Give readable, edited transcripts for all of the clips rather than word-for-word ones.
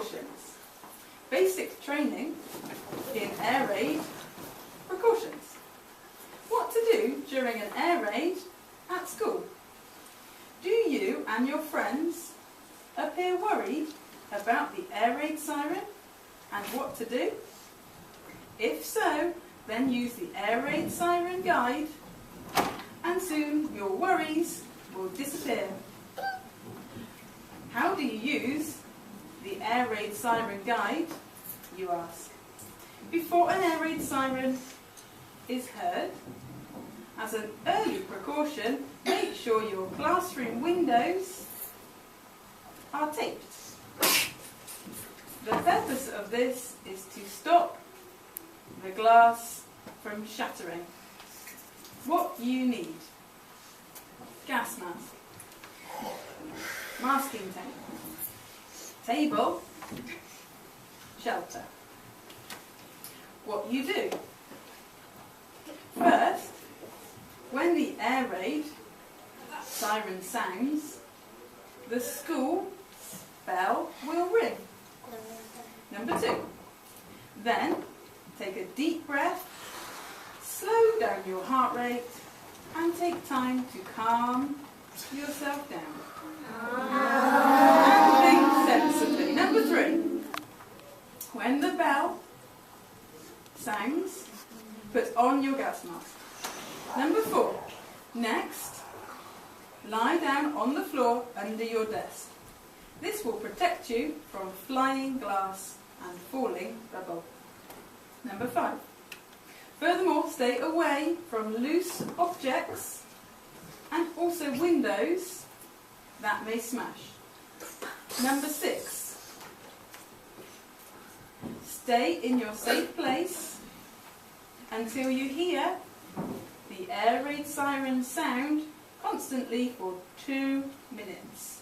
precautions. Basic training in air raid precautions. What to do during an air raid at school. Do you and your friends appear worried about the air raid siren and what to do? If so, then use the air raid siren guide and soon your worries will disappear. How do you use the air raid siren guide, you ask? Before an air raid siren is heard, as an early precaution, make sure your classroom windows are taped. The purpose of this is to stop the glass from shattering. What you need: gas mask, masking tape, table, shelter. What you do: first, when the air raid siren sounds, the school bell will ring. Number 2, then take a deep breath, slow down your heart rate, and take time to calm yourself down. And think sensibly. Number 3, when the bell sounds, put on your gas mask. Number 4, next, lie down on the floor under your desk. This will protect you from flying glass and falling rubble. Number 5, furthermore, stay away from loose objects and also windows that may smash. Number 6, stay in your safe place until you hear the air raid siren sound constantly for 2 minutes.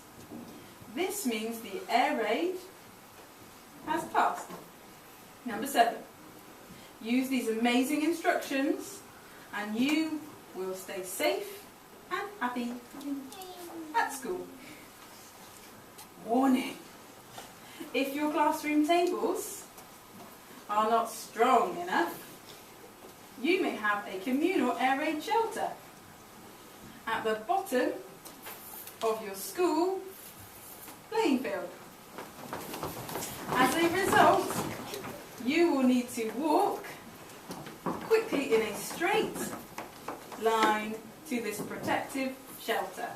This means the air raid has passed. Number 7, use these amazing instructions and you will stay safe and happy at school. Warning: if your classroom tables are not strong enough, you may have a communal air raid shelter at the bottom of your school playing field. As a result, you will need to walk quickly in a straight line to this protective shelter.